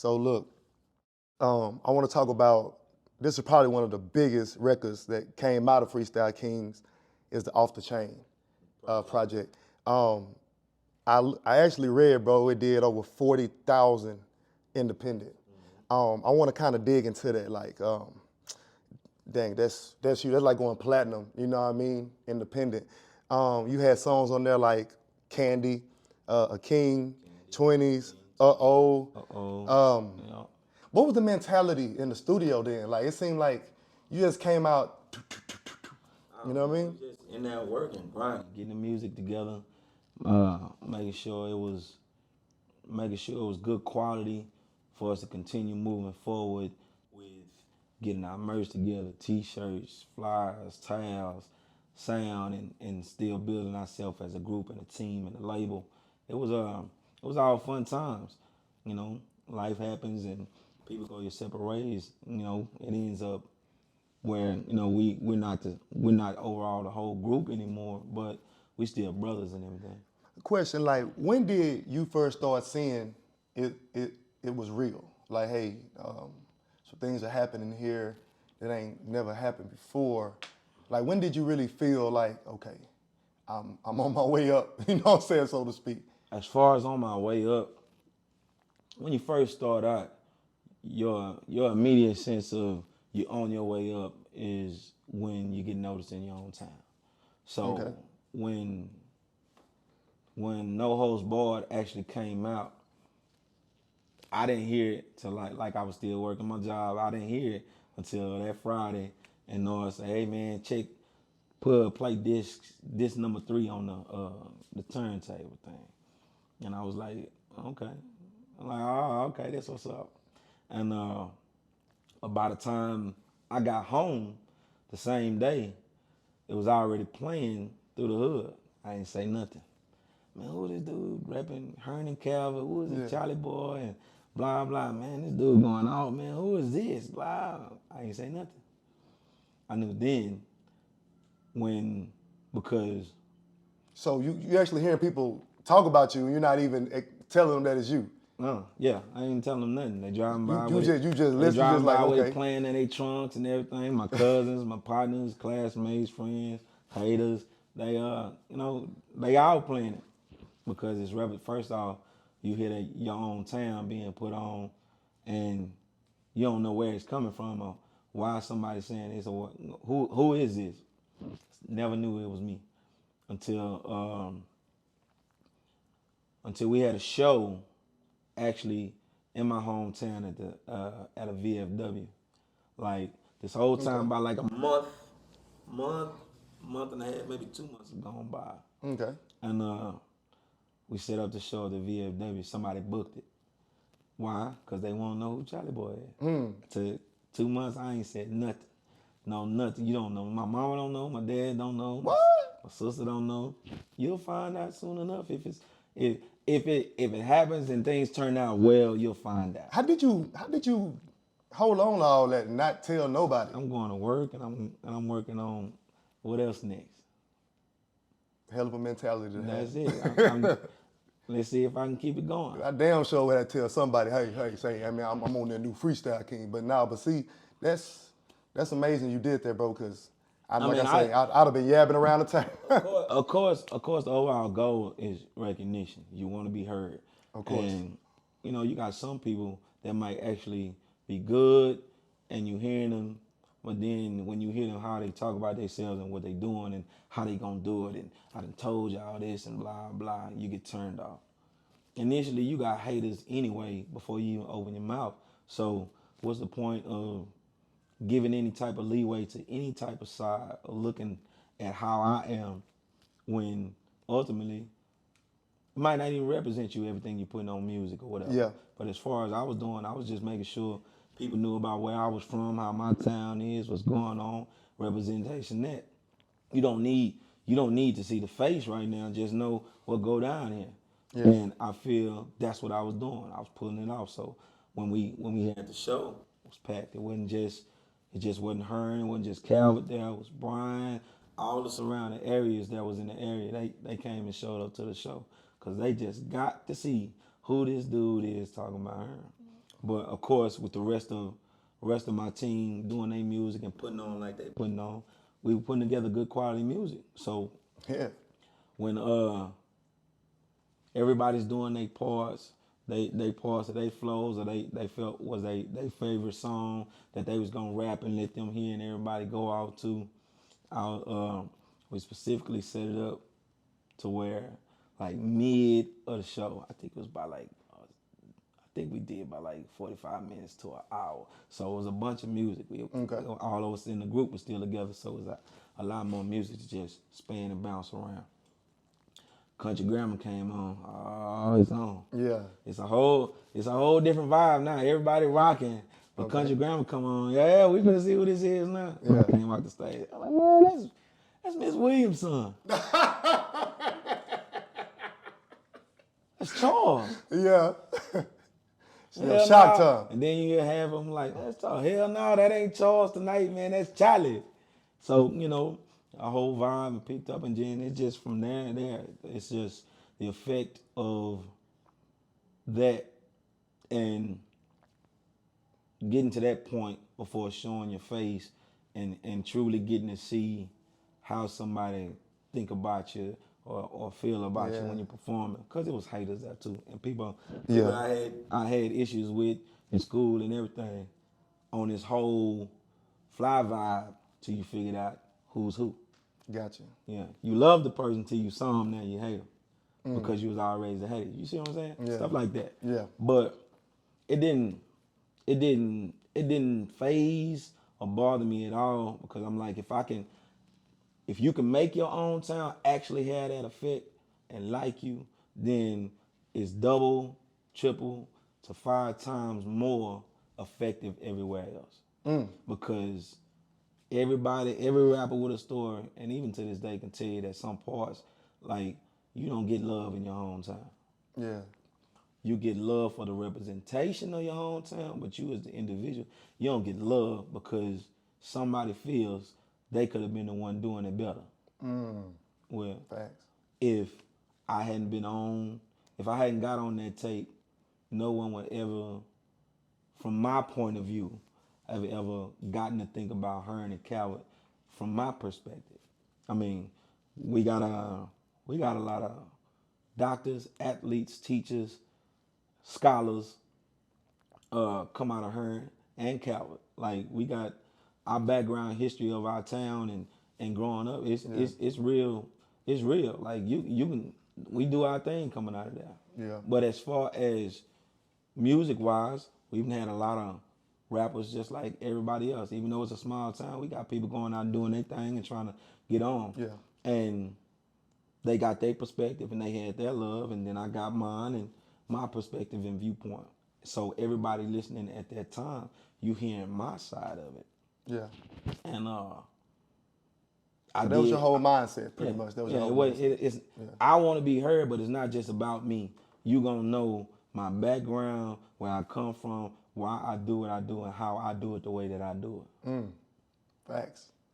So look, I want to talk about this is probably one of the biggest records that came out of Freestyle Kings is the Off the Chain project. I actually read, bro, it did over 40,000 independent. I want to kind of dig into that, like, dang, that's you. That's like going platinum. You know what I mean? Independent. You had songs on there like Candy, A King, 20s, Uh-Oh. Uh-oh. Yeah. What was the mentality in the studio then? Like, it seemed like you just came out, you know what I mean? Just in that working, grinding, getting the music together, making sure it was good quality for us to continue moving forward with getting our merch together, t-shirts, flyers, towels, sound, and still building ourselves as a group and a team and a label. It was all fun times, you know. Life happens and people go your separate ways. You know, it ends up where we're not overall the whole group anymore, but we still brothers and everything. Question, like, when did you first start seeing it was real? Like, hey, some things are happening here that ain't never happened before. Like, when did you really feel like, okay, I'm on my way up, you know what I'm saying, so to speak? As far as on my way up, when you first start out, your immediate sense of you on your way up is when you get noticed in your own town. So Okay. when No Holds Barred actually came out, I didn't hear it till like I was still working my job. I didn't hear it until that Friday, and Nora said, "Hey man, play disc number 3 on the turntable thing," and I was like, "Okay." I'm like, "Oh, okay, that's what's up." And by the time I got home the same day, it was already playing through the hood. I didn't say nothing. Man, who this dude rapping Hearn and Calvin? Who is it? Yeah. Chalie Boy and blah blah. Man, this dude going off. Man, who is this? Blah. I ain't say nothing. I knew then when because So you actually hearing people talk about you and you're not even telling them that it's you. yeah, I ain't telling them nothing. They driving by You with it. just They listen, you just driving like, by with it okay. playing in their trunks and everything. My cousins, my partners, classmates, friends, haters. They they all playing it because it's rebel. First off, you hear that your own town being put on, and you don't know where it's coming from or why somebody saying this or who is this? Never knew it was me until we had a show actually in my hometown at a VFW. Like this whole time, Okay. by like a month, month and a half, maybe 2 months have gone by, Okay. and we set up the show at the VFW. Somebody booked it. Why? Because they want to know who Chalie Boy is. To 2 months, I ain't said nothing. No, nothing. You don't know. My mama don't know. My dad don't know. What? My sister don't know. You'll find out soon enough if it happens and things turn out well. You'll find out. How did you hold on to all that and not tell nobody? I'm going to work and I'm working on what else next. Hell of a mentality to That's have. it. Let's see if I can keep it going. I damn sure would have to tell somebody, hey, say, I mean, I'm on that new freestyle king. But now, but see, that's amazing you did that, bro, because I'd have been yabbing around the town. Of course, the overall goal is recognition. You want to be heard. Of course. And you got some people that might actually be good, and you hearing them, but then when you hear them how they talk about themselves and what they doing and how they gonna do it, and I done told y'all this and blah blah, you get turned off. Initially, you got haters anyway before you even open your mouth. So what's the point of giving any type of leeway to any type of side or looking at how I am when ultimately it might not even represent you everything you're putting on music or whatever. Yeah. But as far as I was doing, I was just making sure people knew about where I was from, how my town is, what's going on, representation that. You don't need to see the face right now, just know what go down here. Yeah. And I feel that's what I was doing. I was pulling it off. So when we had the show, it was packed. It just wasn't Hearn, it wasn't just Calvert there, it was Brian, all the surrounding areas that was in the area, they came and showed up to the show. Cause they just got to see who this dude is talking about Hearn. But of course, with the rest of my team doing their music and putting on like they putting on, we were putting together good quality music. So Yeah. when everybody's doing their parts, they parts of their flows, or they felt was they favorite song that they was gonna rap and let them hear and everybody go out to. We specifically set it up to where like mid of the show, I think it was by like I think we did by like 45 minutes to an hour. So it was a bunch of music. All of us in the group was still together, so it was a lot more music to just span and bounce around. Country Grammar came on. Oh, it's on. Yeah. It's a whole different vibe now. Everybody rocking. But Country Grammar come on. Yeah, we finna see who this is now. Yeah. Came out the stage. I'm like, man, that's Miss Williams' son. That's Charles. Yeah. Hell shocked nah. her. And then you have them like, that's Charles. Hell no, that ain't Charles tonight, man. That's Chalie. So, a whole vibe picked up, and then it's just from there and there. It's just the effect of that and getting to that point before showing your face and truly getting to see how somebody think about you or feel about you when you're performing. Because it was haters there too. And people I had issues with in school and everything on this whole fly vibe till you figured out who's who. Gotcha. Yeah. You love the person till you saw him, now you hate him. Because you was always a hater. You see what I'm saying? Yeah. Stuff like that. Yeah. But it didn't phase or bother me at all, because I'm like, if you can make your own sound actually have that effect and like you, then it's double, triple to 5 times more effective everywhere else. Because every rapper with a story, and even to this day, can tell you that some parts, like, you don't get love in your hometown. Yeah. You get love for the representation of your hometown, but you as the individual, you don't get love because somebody feels they could have been the one doing it better. Well, Facts. if I hadn't got on that tape, no one would ever, from my point of view, have ever gotten to think about Hearn and Calvert from my perspective. I mean, we got a lot of doctors, athletes, teachers, scholars come out of Hearn and Calvert. Like, we got our background history of our town and growing up. It's real. It's real. Like, we do our thing coming out of there. Yeah. But as far as music wise, we've had a lot of rappers just like everybody else. Even though it's a small town, we got people going out and doing their thing and trying to get on. Yeah. And they got their perspective and they had their love, and then I got mine and my perspective and viewpoint. So everybody listening at that time, you hearing my side of it. Yeah. And that was your whole mindset, pretty much. That was your whole mindset. I want to be heard, but it's not just about me. You gonna know my background, where I come from, why I do what I do, and how I do it the way that I do it. Facts.